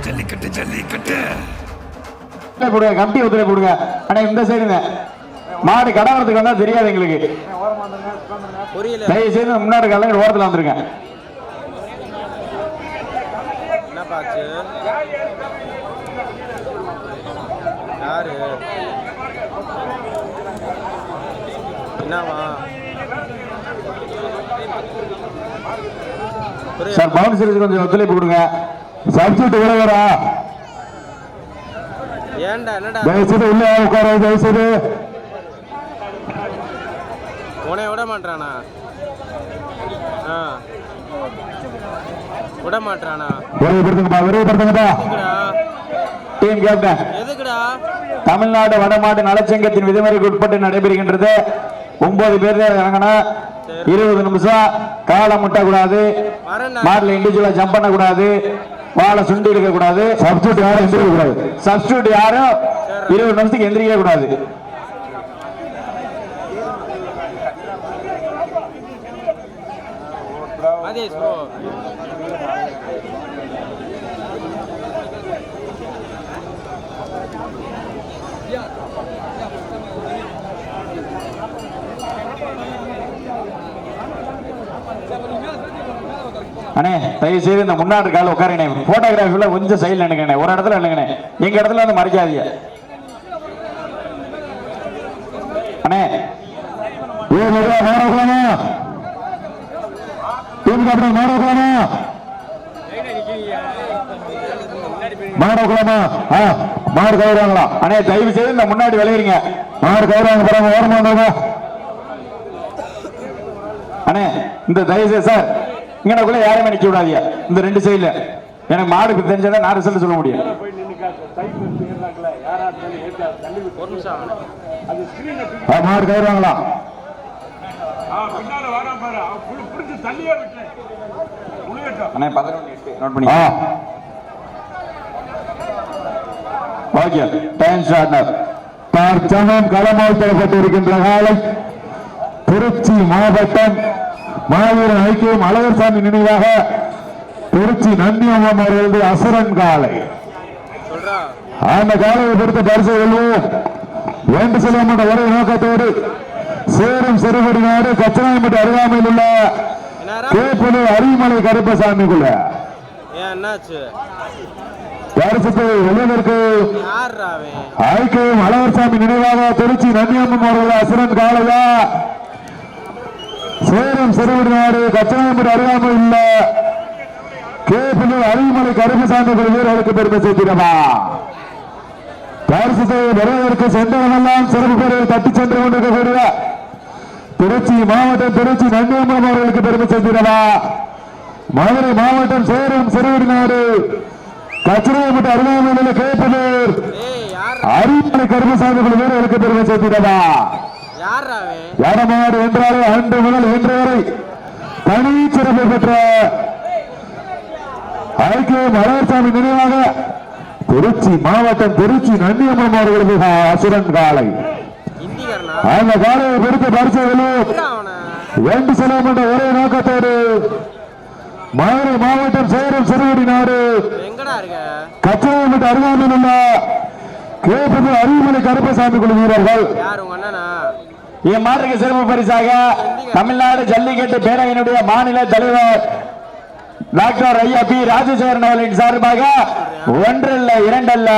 ஜல்லிக்கட்டு ஜல்லிக்கட்டு கொடுங்க, கம்பி ஒத்துழைப்பு கொடுங்க. ஆனா இந்த சைடுங்க மாடு கடவுறதுக்கு வந்தா தெரியாது எங்களுக்கு. தயவு செய்து முன்னாடி காலையில் ஓரத்தில் வந்துருங்க. சார் பவுன்சருக்கு கொஞ்சம் ஒத்துழைப்பு கொடுங்க. சப்ஸ்டியூட் விளையாடா தயவுசெய்து உள்ள உட்கார. தயவுசெய்து உனைய விட மாட்டானா? விட மாட்டானா? விரைவுபடுத்துங்கப்பா. டீம் கேப்டன் தமிழ்நாடு வடமாடு நலச்சங்கத்தின் விதிமுறைக்கு உட்பட்டு நடைபெறுகின்றது. 9 பேர் இறங்கணும். 20 நிமிஷம் காலை முட்டக்கூடாது. மாடுல இண்டிவிஜுவலா ஜம்ப் பண்ணக்கூடாது. வாழை சுண்டி இருக்க கூடாது. சப்ஸ்டியூட் யாரும் எந்திரிக்க கூடாது. சப்ஸ்டியூட் யாரும் 20 நிமிஷத்துக்கு எந்திரிக்க கூடாது. அண்ணே தயவு செய்து இந்த முன்னாடி கால உட்காருங்க. போட்டோகிராஃபில கொஞ்சம் சைடில் நினைக்கிறேன். ஒரு இடத்துல இல்லைங்கண்ணே, எங்க இடத்துல வந்து மறைக்காதீங்க அண்ணே. மாடு கவுறாங்களா அண்ணே? தயவு செய்து இந்த முன்னாடி விளையாடுங்க. மாடு கவுறாங்க பாருங்க. ஓரமா அண்ணே இந்த தயவு செய்து சார் இங்கனக்குள்ள யாரையும் நிக்க விடாதீங்க. இந்த 2 சைடுல எனக்கு மாடு தெரிஞ்சதான் நான் ரிசல்ட் சொல்ல முடியும். மாடு கவுறாங்களா? அண்ணே 11 நோட் பண்ணி ஓகே. Time start. தற்சமயம் களமால் தரப்பட்டிருக்கின்ற காலை திருச்சி மாவட்டம் மாவீரன் ஐக்கியம் அழகர்சாமி நினைவாக திருச்சி நந்தியம்மன் அவர்களது அசுரன் காலை. அந்த காலையை பொறுத்த பரிசு வெல்வோம் என்று செல்வம் ஒரே நோக்கத்தோடு சேரும் சிறுபடி நாடு கச்சனாயம்பட்டு அருகாமையில் உள்ள கேப்பலு அரிமலை கருப்பசாமிக்குள்ள பரிசத்தை வெளியிற்கு ஐக்கியம் அழகர்சாமி நினைவாக திருச்சி நந்தியம்மன் அவர்கள் அசுரன் காலையா சேரும் சிறுவடி நாடு கச்சனாயம்பட்டு அருகாமையில் உள்ள கேப்பலு அரிமலை கருப்பசாமி வீரர்களுக்கு பெருமை சேர்க்கிறவா. பரிசத்தை வருவதற்கு சென்றவெல்லாம் சிறப்பு பேரில் தட்டி சென்று கொண்டிருக்கக்கூடிய திருச்சி மாவட்டம் திருச்சி நந்தியம்மன் அவர்களுக்கு பெருமை சேர்க்கிறவா. மதுரை மாவட்டம் சேரும் சிறுவடி நாடு கச்சனாயம்பட்டு அருகாமையில் உள்ள கேப்பலு அரிமலை கருப்பசாமி வீரர்களுக்கு பெருமை சேர்க்கிறவா. யாரமாடு என்றாலே அன்று முதல் இன்று வரை தனி சிறப்பு பெற்ற ஐக்கியம் அழகர்சாமி நினைவாக திருச்சி மாவட்டம் திருச்சி நந்தியம்மன் அவர்களது அசுரன் காலை. அந்த காலையை பொறுத்த பரிசுகளும் வெண்டு செல்வம் என்ற ஒரே நோக்கத்தோடு மதுரை மாவட்டம் சேரும் சிறுவடி நாடு கச்சனாயம்பட்டு அருகாமையில் உள்ள கேப்பது அரிமலை கருப்பசாமி குழு வீரர்கள் என் மாற்றுக்கு சிறப்பு பரிசாக தமிழ்நாடு ஜல்லிக்கட்டு பேரவையினுடைய மாநில தலைவர் டாக்டர் ஐயா பி ராஜசேகரன் அவர்களின் சார்பாக 1 அல்ல 2 அல்ல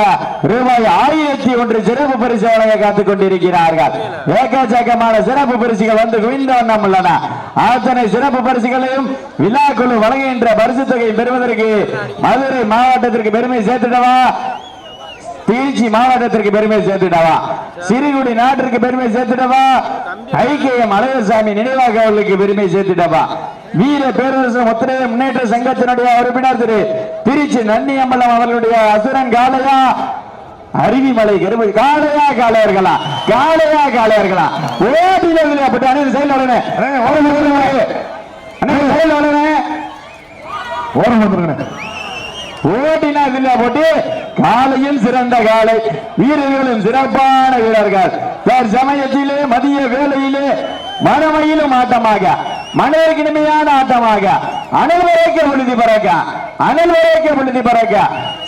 ரூபாய் 1001 சிறப்பு பரிசு வழங்க காத்துக் கொண்டிருக்கிறார்கள். ஏக்கச்சக்கமான சிறப்பு பரிசுகள் வந்து குவிந்த வண்ணம் உள்ளன. அத்தனை சிறப்பு பரிசுகளையும் விழாக்குழு வழங்குகின்ற பரிசு தொகை பெறுவதற்கு மதுரை மாவட்டத்திற்கு பெருமை சேர்த்துடவா, திருச்சி மாவட்டத்திற்கு பெருமை சேர்த்துடவா, சிறுகுடி நாட்டிற்கு பெருமை சேர்த்துடவா, ஐக்கியம் அழகர்சாமி நினைவாக அவர்களுக்கு பெருமை சேர்த்துடவா. வீர பேரரசு முத்திரைய முன்னேற்ற சங்கத்தினுடைய உறுப்பினர் திரு திருச்சி நந்தியம்பலம் அவர்களுடைய அசுரன் காளையா அருவிமலை கருமதி காளையா காளையர்களா காளையா காளையர்களா ஓடில அப்படி அண்ணன் செயல் உடனே செயல் உடனே ஓரம் வந்துருங்க. ஓட்டினா இல்ல போட்டு காலையும் சிறந்த காலை, வீரர்களும் சிறப்பான வீரர்கள். சமயத்திலே மதிய வேளையிலே மனமையிலும் ஆட்டமாக மனிதருக்கு இனிமையான ஆட்டமாக அனல் வரைக்க பொழுதி பறக்க அனல் வரைக்க பொழுதி பறக்க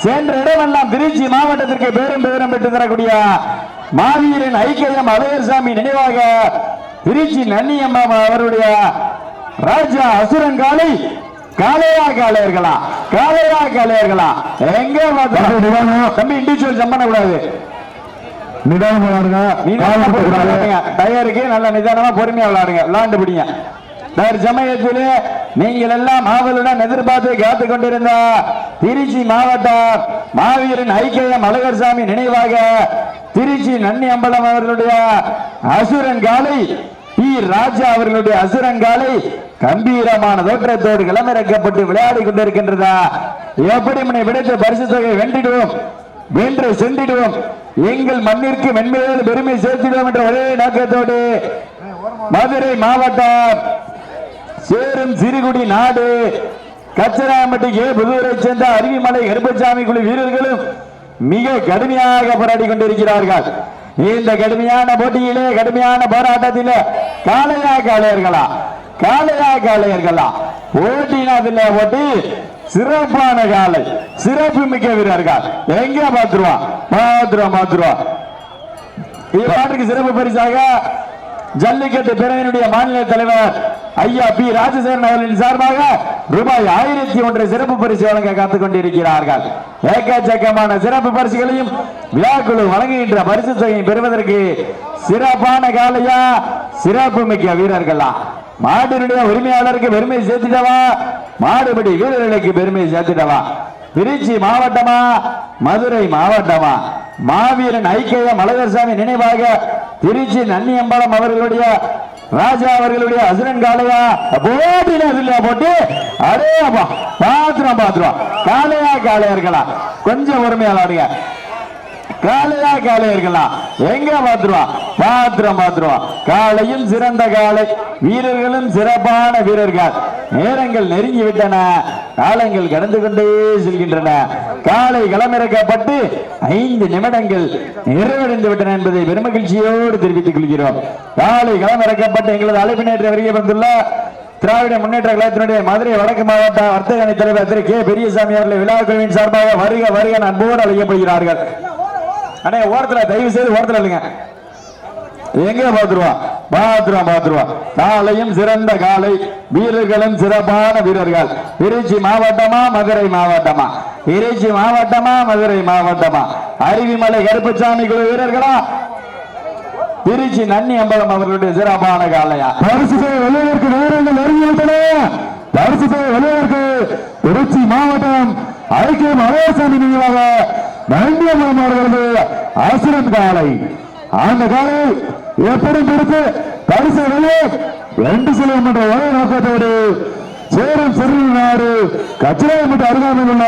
சென்ற இடமெல்லாம் திருச்சி மாவட்டத்திற்கு பேரும் பேரும் பெற்று தரக்கூடிய மாவீரன் ஐக்கியம் அழகர்சாமி நினைவாக திருச்சி நன்னியம்மா அவருடைய ராஜா அசுரன் காலை காளையா காளையர்களா காளையா காளையர்களா எங்க தம்பி இண்டிவிஜுவல் ஜம்ப் பண்ண கூடாது டயருக்கு நல்ல நிதானமா பொறுமையா விளையாடுங்க விளையாண்டு பிடிங்க சமயத்தில் நீங்கள் எல்லாம் ஆவலுடன் எதிர்பார்த்து காத்துக் கொண்டிருந்த திருச்சி மாவட்டம் மாவீரன் ஐக்கியம் அழகர்சாமி நினைவாக திருச்சி நன்னி அம்பலம் அவர்களுடைய அசுரன் காலை டி ராஜா அவர்களுடைய அசுரன் காலை கம்பீரமான தோற்றத்தோடு களமிறக்கப்பட்டு விளையாடி கொண்டிருக்கின்றதா எப்படி மனை விடுத்த பரிசு தொகை வென்றிடுவோம் வென்று சென்றிடுவோம் எங்கள் மண்ணிற்கு மென்மேலும் பெருமை சேர்த்திடுவோம் என்ற ஒரே நோக்கத்தோடு மதுரை மாவட்டம் சேரும் சிறுகுடி நாடு கச்சராம்பட்டி புதூரை சேர்ந்த அருவிமலை கருப்பசாமி குழு வீரர்களும் மிக கடுமையாக போராடி கொண்டிருக்கிறார்கள். இந்த கடுமையான போட்டியிலே கடுமையான போராட்டத்திலே காளையா காளையர்களா காளையா காளையர்களா போட்டினதில் போட்டி சிறப்பான காலை சிறப்பு மிக்க வீரர்கள் எங்க பாத்துருவான் பாத்துருவான் இப்பாட்டுக்கு சிறப்பு பரிசாக ஜல்லிக்கட்டு பிரிவினுடைய மாநில தலைவர் ஐயா பி ராஜசேகரன் அவர்களின் சார்பாக ரூபாய் 1001 சிறப்பு பரிசு வழங்க காத்துக் கொண்டிருக்கிறார்கள். ஏக்கச்சக்கமான சிறப்பு பரிசுகளையும் விழாக்குழு வழங்குகின்ற பரிசு தொகையை பெறுவதற்கு சிறப்பான காலையா சிறப்பு மிக்க வீரர்களா மாட்டினுடைய உரிமையாளருக்கு பெருமை சேர்த்திடவா மாடுபடி வீரர்களுக்கு பெருமை சேர்த்திடவா திருச்சி மாவட்டமா மதுரை மாவட்டமா மாவீரன் ஐக்கியம் அழகர்சாமி நினைவாக திருச்சி நன்னியம்பலம் அவர்களுடைய ராஜா அவர்களுடைய அசுரன் காளையா போட்டு அடே பாத்துருவோம் காளையா காளையர்களா கொஞ்சம் உரிமையாளருங்க காளையா காளையர்களா எங்க பாத்துருவோம் காளையும் சிறந்த காளை வீரர்களும் சிறப்பான வீரர்கள் நேரங்கள் நெருங்கி விட்டன காலங்கள் கடந்து கொண்டே செல்கின்றன காலை களமிறக்கப்பட்டு 5 நிமிடங்கள் நிறைவடைந்து விட்டன என்பதை பெருமகிழ்ச்சியோடு தெரிவித்துக் கொள்கிறோம். காலை களமிறக்கப்பட்டு எங்களது அழைப்பினேற்ற வருகை வந்துள்ள திராவிட முன்னேற்ற கழகத்தினுடைய மதுரை வடக்கு மாவட்ட வர்த்தக அணி தலைவர் திரு கே பெரியசாமி அவர்களை விழா குழுவின் சார்பாக வருக அன்போடு அழைக்கப்படுகிறார்கள். அண்ணே ஓரத்துல தயவு செய்து ஓரத்துல இல்லைங்க எங்க பாத்துருவான் காலையும் சிறந்த காலை வீரர்களும் சிறப்பான வீரர்கள் திருச்சி மாவட்டமா மதுரை மாவட்டமா திருச்சி மாவட்டமா மதுரை மாவட்டமா அருவிமலை கருப்பசாமி குழு வீரர்களா திருச்சி நன்னி அம்பலம் அவர்களுடைய சிறப்பான காலையா பரிசு வெளியிற்கு நேரங்கள் நெருங்கிவிட்டன பரிசு வெளியிற்கு திருச்சி மாவட்டம் ஐக்கியம் அழகர்சாமி நினைவாக நன்னி அம்பலம் அவர்களது அசுரன் காலை அந்த காலை எப்படி பிடித்து பரிசு வெளியே 2 சிலம் என்ற ஒரே நோக்கத்தோடு சேரும் சிறுநாடு கச்சிராயம்பட்டு அருகாமையில் உள்ள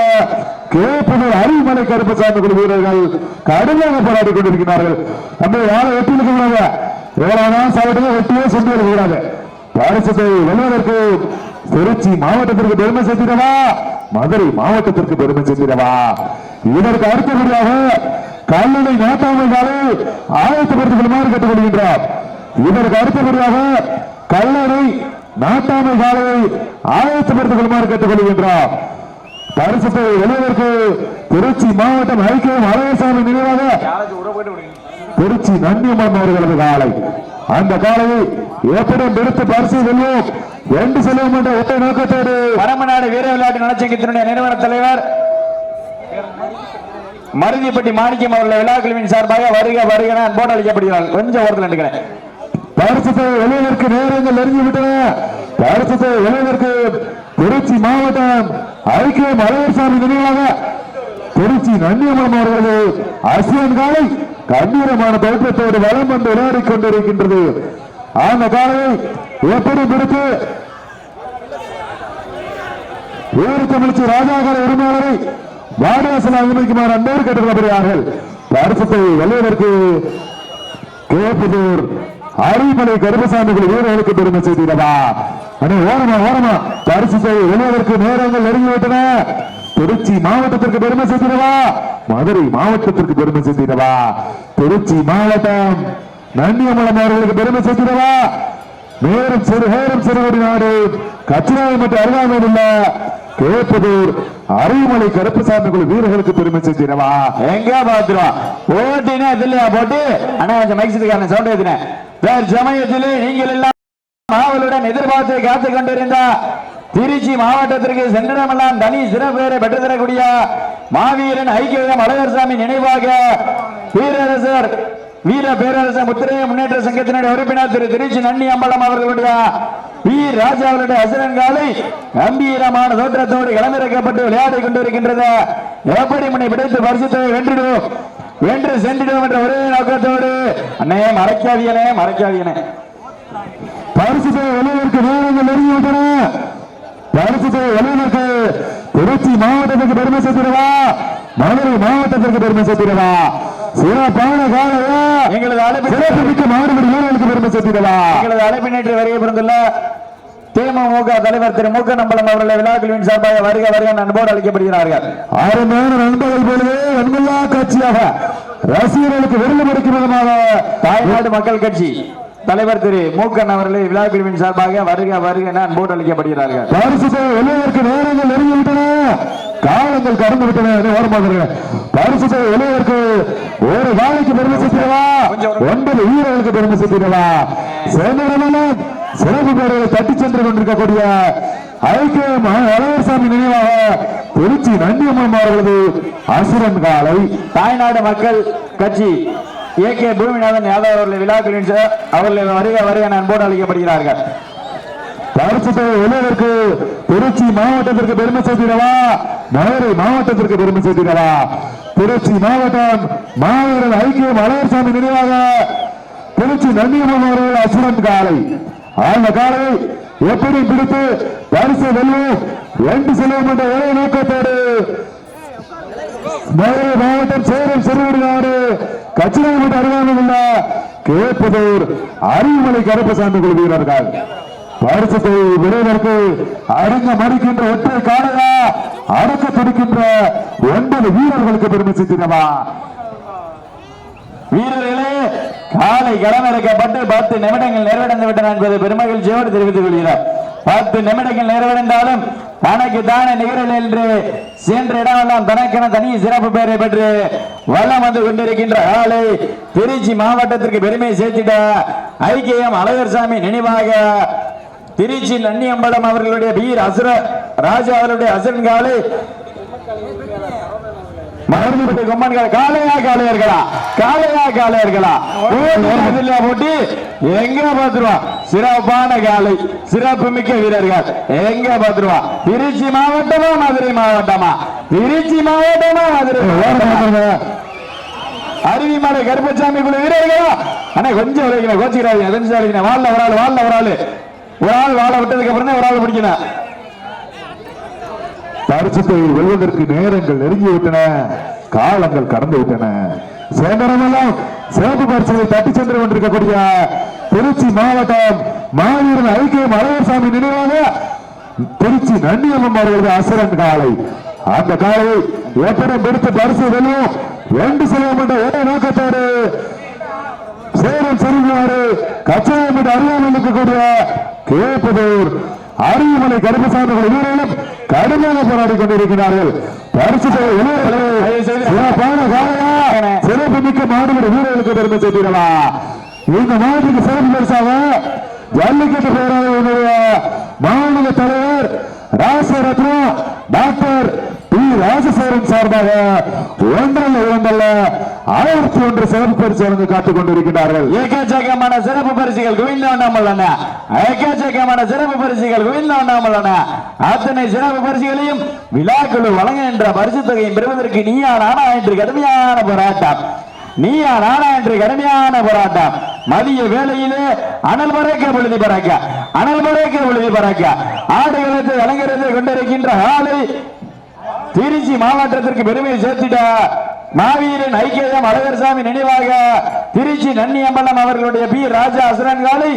கேப்பனூர் அருவிமலை கருப்பசாமி குழு வீரர்கள் கடுமையாக போராடி கொண்டிருக்கிறார்கள். நம்ம யாரை வெட்டி இருக்க எவ்வளவுதான் சாப்பிட்டு வெட்டியே சென்று வருகிறாங்க. பரிசத்தை வெல்வதற்கு திருச்சி மாவட்டத்திற்கு பெருமை சேர்த்திடவா மதுரை மாவட்டத்திற்கு பெருமை சேர்த்திடவா இதற்கு அடுத்தபடியாக கல்லணை நாட்டாமைகளை ஆயத்தப்படுத்திக் கொள்ளுமாறு கேட்டுக் கொள்கின்றார். இதற்கு அடுத்தபடியாக கல்லணை நாட்டாமை காலையை ஆயத்தப்படுத்திக் கொள்ளுமாறு கேட்டுக் கொள்கின்றார். பரிசத்தை வெளிவதற்கு திருச்சி மாவட்டம் ஐக்கியம் அழகர்சாமி நினைவாக திருச்சி நன்னியம்மன் அவர்களது காலை அந்த காலையை எப்படி எடுத்து பரிசு வெல்வோம் 2 செல்வம் என்ற ஒற்றை நோக்கத்தோடு பரமநாடு வீர விளையாட்டு நலச்சங்கத்தினுடைய நிறுவன தலைவர் மருதிப்பட்டி மாணிக்கம் அவர்கள் விழா குழுவின் சார்பாக வருக அன்போடு அளிக்கப்படுகிறார்கள். கொஞ்சம் ஓரத்தில் நினைக்கிறேன். பரிசத்தை வெளிவதற்கு நேரங்கள் நெருங்கிவிட்டன. பரிசத்தை வெளிவதற்கு திருச்சி மாவட்டம் ஐக்கியம் அழகர்சாமி நினைவாக திருச்சி நன்னியம்மன் அவர்களது அசுரன் காலை கம்பீரமான தோற்றத்தோடு வளம் வந்து விளையாடி கொண்டிருக்கின்றது. அந்த காலையை எப்படி பிடித்து ஊர் தமிழ்ச்சி ராஜாகார உரிமையாளரை வாடிவாசல் அனுமதிக்குமாறு அன்போடு கேட்டுக்கொள்ளப்படுகிறார்கள். பரிசத்தை வெல்வதற்கு கேப்பனூர் அருவிமலை கருப்பசாமி வீரர்களுக்கு பெருமை செய்திடவா ஓரமா பரிசத்தை வெல்வதற்கு நேரங்கள் நெருங்கிவிட்டன. திருச்சி மாவட்டத்திற்கு பெருமை சேர்த்திடவா மதுரை மாவட்டத்திற்கு பெருமை சேர்த்திடவா திருச்சி மாவட்டம் நன்னியமலம் அவர்களுக்கு பெருமை சேர்த்திடவா மேலும் சிறுவடி நாடு கச்சிராய் மற்றும் அருகாமையில் உள்ள கேப்பதூர் அரியமலை கருப்பசாமி குழு வீரர்களுக்கு பெருமை சேர்த்திடவா எங்க பாத்துருவோம் ஓட்டினா இல்லையா போட்டு ஆனா கொஞ்சம் மைக்ஸுக்கான சவுண்ட் ஏத்தினேன் வேறு சமயத்திலே நீங்கள் எல்லாம் மாவளுடன் எதிர்பார்த்து காத்துக் கொண்டிருந்த திருச்சி மாவட்டத்திற்கு சென்றிடமெல்லாம் தனி சிறப்பு பெயரை பெற்று தரக்கூடிய மாவீரன் ஐக்கியம் அழகர்சாமி நினைவாக வீரரசர் வீர பேரரசர் முத்திரைய முன்னேற்ற சங்கத்தினுடைய உறுப்பினர் திரு திருச்சி நன்னி அம்பலம் அவர்களுடைய வீர் ராஜா அவருடைய அசுரங்காலை கம்பீரமான தோற்றத்தோடு களமிறக்கப்பட்டு விளையாடி கொண்டிருக்கின்றது. எப்படி முனை பிடித்து பரிசுத்தை வென்றிடுவோம் வென்று சென்றிடுவோம் என்ற ஒரே நோக்கத்தோடு அண்ணே மறைக்காதீனே பரிசுத்தை வெளியிற்கு நேரங்கள் நெருங்கிவிட்டன. பரிசுத்தை வெளியிற்கு திருச்சி மாவட்டத்திற்கு பெருமை சேர்த்திடவா மதுரை மாவட்டத்திற்கு பெருமை சேர்த்திடவா சிறப்பான காலையா எங்களது அழைப்பு மாடுபடி வீரர்களுக்கு பெருமை சேர்த்திடவா எங்களது அழைப்பு நேற்று வருகை பிறந்துள்ள தேமுக தலைவர் திரு மூக்க நம்பலம் அவர்களை விழாக்குழுவின் சார்பாக வருக வருக அன்போடு அளிக்கப்படுகிறார்கள். அருமையான நண்பர்கள் போலவே அன்புள்ளா காட்சியாக ரசிகர்களுக்கு விருது மறுக்கும் விதமாக தாய்நாடு மக்கள் கட்சி தலைவர் திரு மூக்கன் அவர்களை விழாக்குழுவின் சார்பாக வருக வருக என அன்போடு அளிக்கப்படுகிறார்கள். பரிசுத்தை வெளியேற்கு நேரங்கள் நெருங்கிவிட்டன, காலங்கள் கடந்து விட்டன. ஓரமாக பரிசுத்தை வெளியேற்கு ஒரு காலைக்கு பெருமை சேர்த்திடவா 9 வீரர்களுக்கு பெருமை சேர்த்திடவா சேனமெல்லாம் சிறப்பு பேர்களை தட்டி சென்று கொண்டிருக்கக்கூடிய ஐக்கியம் அழகர்சாமி நினைவாக திருச்சி நந்தியம்மன் அவர்களது அசுரன் காலை தாய்நாடு மக்கள் கட்சி ஏகே பூமிநாதன் யாதவ் அவர்களை விழாக்குழுவின் அவர்களை வருக வருக என அன்போடு அளிக்கப்படுகிறார்கள். பரிசுத்தை வெளியேற்கு திருச்சி மாவட்டத்திற்கு பெருமை சேர்த்திடவா மதுரை மாவட்டத்திற்கு பெருமை சேர்த்திடவா திருச்சி மாவட்டம் மாவீரன் ஐக்கியம் அழகர்சாமி நினைவாக திருச்சி நந்தியம்மன் அவர்கள் அசுரன் காலை அந்த காலை எப்படி பிடித்து பரிசு வெல்வோம் என்று செல்வோம் என்ற ஒரே நோக்கத்தோடு மதுரை மாவட்டம் சேலம் சிறுவடிநாடு கச்சிராய் மற்றும் அருகாமையில் உள்ள கேப்பதூர் அரியமலை கருப்பசாமி குழு வீரர்கள் பரிசத்தை விரைவிற்கு அரங்க மடிக்கின்ற ஒற்றை காலையா அடக்க துடிக்கின்ற 9 வீரர்களுக்கு பெருமை சேர்த்திடவா வீரர்களே காலை களமிறக்கப்பட்டு 10 நிமிடங்கள் நிறைவடைந்து விட்டன என்பது பெருமகிழ்ச்சியோடு தெரிவித்துக் கொள்கிறார். 10 நிமிடங்கள் நிறைவடைந்தாலும் தனக்கு தானே நிகழல் என்று சென்ற இடமெல்லாம் தனக்கென தனி சிறப்பு பெயரை பெற்று வல்லம் வந்து கொண்டிருக்கின்ற காலை திருச்சி மாவட்டத்திற்கு பெருமை சேர்த்திட ஐக்கியம் அழகர்சாமி நினைவாக திருச்சி நன்னியம்பலம் அவர்களுடைய வீர் அசுர ராஜா அவருடைய அசுரன் காலை மறந்துவிட்டு கொம்மன்கள் காளையர்களா போட்டி எங்க பாத்துருவான் சிறப்பான காலை சிறப்பு மிக்க வீரர்கள் எங்க பாத்துருவான் திருச்சி மாவட்டமா மதுரை மாவட்டமா திருச்சி மாவட்டமா மதுரை அருவிமலை கருப்பசாமி குழு வீரர்களா ஆனா கொஞ்சம் விளைவிக்கணும் கோச்சிக்கிறாங்க வாழ்ல ஒரு ஆள் வாழ விட்டதுக்கு அப்புறம் தான் ஒரு ஆள் பிடிக்கணும். பரிசுத்தை வெல்வதற்கு நேரங்கள் நெருங்கிவிட்டன, காலங்கள் கடந்து விட்டன. சேந்தரமெல்லாம் சிறப்பு பரிசுகளை தட்டி சென்று கொண்டிருக்கக்கூடிய திருச்சி மாவட்டம் மாவீரன் ஐக்கியம் அழகர்சாமி நினைவாக திருச்சி நன்னியம்மன் அவர்களது அசுரன் காலை அந்த காலையை எப்படி பிடித்து பரிசு வெல்லும் ரெண்டு செல்வம் என்ற ஒரே நோக்கத்தோடு சேலம் செல்வாரு கச்சாயம் என்று அருகாமையில் இருக்கக்கூடிய கேப்பதூர் அரியமலை கருப்பசாமி வீரர்களும் கடுமையாக போராடி கொண்டிருக்கிறார்கள். சிறப்பு மிக்க மாடுபடி வீரர்களுக்கு பெருமை சேர்த்திடவா இந்த மாவட்டத்துக்கு சிறப்பு பரிசாக ஜல்லிக்கட்டு பேரவையினுடைய மாநில தலைவர் ராசரத்னா டாக்டர் பி ராஜசேகரன் சார்பாக 1 சிறப்பு பரிசு வழங்க காத்துக் கொண்டிருக்கிறார்கள். ஏக்கச்சக்கமான சிறப்பு பரிசுகள் குவிந்தவண்ணாமல்லன அத்தனை சிறப்பு பரிசுகளையும் விழாக்குழு வழங்க என்ற பரிசு தொகையை பெறுவதற்கு நீயா நானா என்று கடுமையான போராட்டம் மதிய வேளையிலே அனல் பறக்க பொழுது பறக்க ஆடுகளத்தை அலங்கரித்து கொண்டிருக்கின்ற ஆலை திருச்சி மாவட்டத்திற்கு பெருமை சேர்த்திட மாவீரன் ஐக்கியம் அழகர்சாமி நினைவாக திருச்சி நன்னியம்பலம் அவர்களுடைய பி ராஜா அசுரன் காலை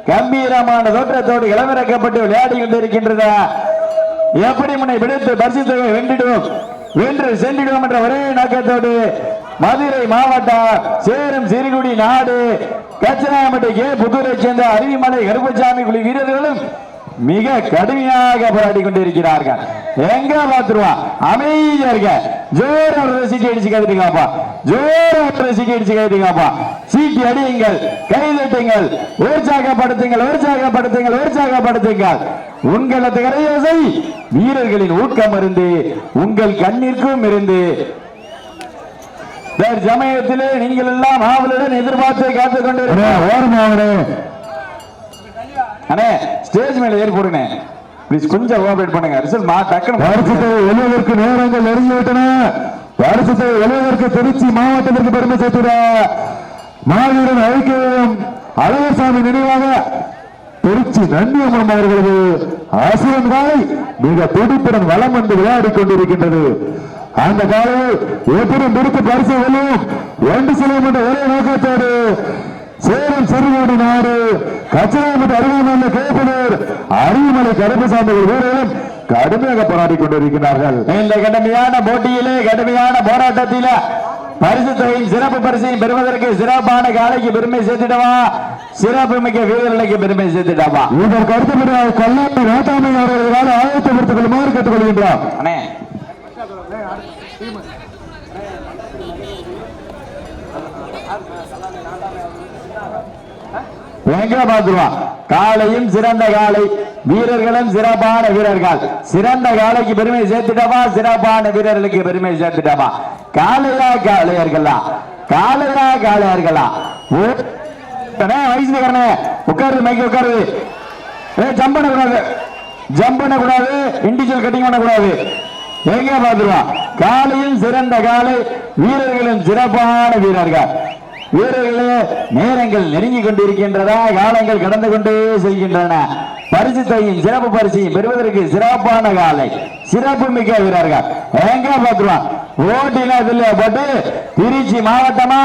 கம்பீரமான தோற்றத்தோடு இளமிறக்கப்பட்டு விளையாடி கொண்டிருக்கின்றது. எப்படி முனை பிடித்து பரிசு தொகை வென்று சென்றிடுவோம் என்ற ஒரே நோக்கத்தோடு மதுரை மாவட்டம் சேரும் சிறுகுடி நாடு கச்சனாம்பட்டி கே புதூரை சேர்ந்த அருவிமலை கருப்பசாமி குழு வீரர்களும் மிக கடுமையாக போராடி கொண்டிருக்கிறார்கள். எங்க பாத்துருவா அமைதியா இருக்க ஜோர சீட்டி அடிச்சு கைதுங்கப்பா, ஜோர சீட்டி அடிச்சு கைதுங்கப்பா. சீட்டி அடியுங்கள், கைதட்டுங்கள், உற்சாகப்படுத்துங்கள், உற்சாகப்படுத்துங்கள், உற்சாகப்படுத்துங்கள். உங்களது கரையோசை வீரர்களின் ஊக்கம் இருந்து உங்கள் கண்ணிற்கும் இருந்து சமயத்திலே நீங்கள் எல்லாம் ஆவலுடன் எதிர்பார்த்து காத்துக் கொண்டிருக்கிறேன். அண்ணே ஸ்டேஜ் மேல ஏறி போடுங்க ப்ளீஸ், கொஞ்சம் கோஆபரேட் பண்ணுங்க. ரிசல்ட் டக்குனு வருஷத்தை எழுவதற்கு நேரங்கள் நெருங்கிவிட்டன. வருஷத்தை எழுவதற்கு திருச்சி மாவட்டத்திற்கு பெருமை சேர்த்துட மாவீரன் ஐக்கியம் அழகசாமி நினைவாக திருச்சி நன்னியம்மன் அவர்களது ஆசிரியன் காலை மிக துடிப்புடன் வளம் வந்து விளையாடி கொண்டிருக்கின்றது. அந்த காலை எப்படும் பிடித்து பரிசு வெல்லும் ஒன்று செல்லும் என்ற ஒரே நோக்கத்தோடு சேலம் சிறுகோடி நாடு கச்சனாம்பட்டி அருகாமையுள்ள கேப்பனூர் அருவிமலை கருப்பசாமி வீரர்களும் கடுமையாக போராடி கொண்டிருக்கிறார்கள். இந்த கடுமையான போட்டியிலே கடுமையான போராட்டத்தில பரிசு தொகையின் சிறப்பு பரிசையும் பெறுவதற்கு சிறப்பான காலைக்கு பெருமை சேர்த்திடவா, சிறப்பு மிக்க வீரர்களுக்கு பெருமை சேர்த்திடவா. இதற்கு அடுத்தபடியாக கல்லாமை நாட்டாமை அவர்களால் ஆயத்தப்படுத்திக் கொள்ளுமாறு கேட்டுக் கொள்கின்றோம். எங்க பாத்துருவான் காலையும் சிறந்த காலை, வீரர்களும் சிறப்பான வீரர்கள். சிறந்த காலைக்கு பெருமை சேர்த்துட்டவா, சிறப்பான வீரர்களுக்கு பெருமை சேர்த்துட்டவா. காலையா காளையர்களா, காலையா காளையர்களா. வயசுக்காரனே உட்காருது, மைக்கு உட்காருது. ஜம்ப் பண்ணக்கூடாது, ஜம்ப் பண்ணக்கூடாது, இண்டிவிஜுவல் கட்டிங் பண்ணக்கூடாது. எங்க பாத்துருவான் காலையும் சிறந்த காலை, வீரர்களும் சிறப்பான வீரர்கள். வீரர்களே நேரங்கள் நெருங்கி கொண்டிருக்கின்றன, காலங்கள் கடந்து கொண்டே செல்கின்றன. பரிசு தொகையும் சிறப்பு பரிசையும் பெறுவதற்கு சிறப்பான காலை, சிறப்பு மிக்க வீரர்கள். எங்க பாத்துருவான் ஓட்டினா போட்டு திருச்சி மாவட்டமா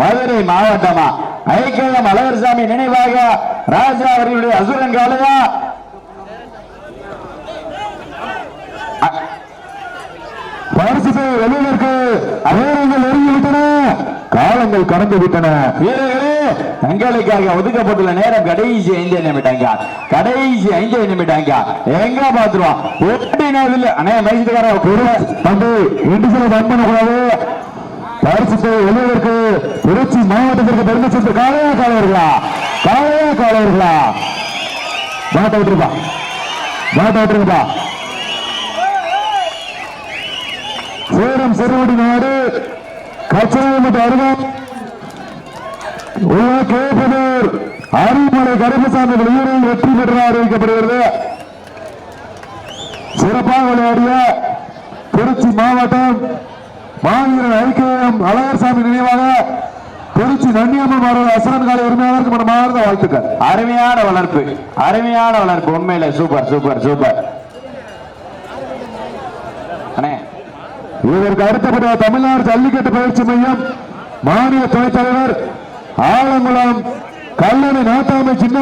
மதுரை மாவட்டமா ஐக்கியம் அழகர்சாமி நினைவாக ராஜா அவர்களுடைய அசுரன் காலையா பரிசு வெளியிற்கு வீரர்கள் நெருங்கிவிட்டன, காலங்கள் கடந்து விட்டன. வீரர்களே தங்களுக்காக ஒதுக்கப்பட்டுள்ள நேரம் கடைசி 5 நிமிடங்க, கடைசி 5 நிமிடங்க. எங்க பாத்துருவான் ஓட்டினதில்ல அண்ணே மைசூர்கார தம்பி இண்டிசில ரன் பண்ணக்கூடாது. பரிசு வெளியிற்கு திருச்சி மாவட்டத்திற்கு பெருமை சேர்த்து காலையா காலையர்களா, காலையா காலையர்களா. மாட்ட விட்டுருப்பா, மாட்ட விட்டுருப்பா. சேலம் சிறுகுடி நாடு கச்சனாம்பட்டி அருகாமையில் உள்ள கேப்பனூர் அருவிமலை கருப்பசாமி வீரர்கள் வெற்றி பெற்றதாக அறிவிக்கப்படுகிறது. சிறப்பாக விளையாடிய திருச்சி மாவட்டம் மாவீரன் ஐக்கியம் அழகர்சாமி நினைவாக திருச்சி நன்னியம்மன் அவர்கள் அசுரன் காலை உரிமையாளருக்கு மனமார்ந்த வாழ்த்துக்கள். அருமையான வளர்ப்பு, அருமையான வளர்ப்பு, உண்மையில சூப்பர் சூப்பர் சூப்பர். அண்ணே இதற்கு அடுத்தபடியாக தமிழ்நாடு ஜல்லிக்கட்டு பயிற்சி மையம் மாநில துணைத் தலைவர் ஆலங்குளம் கல்லணை நாட்டாமை சின்ன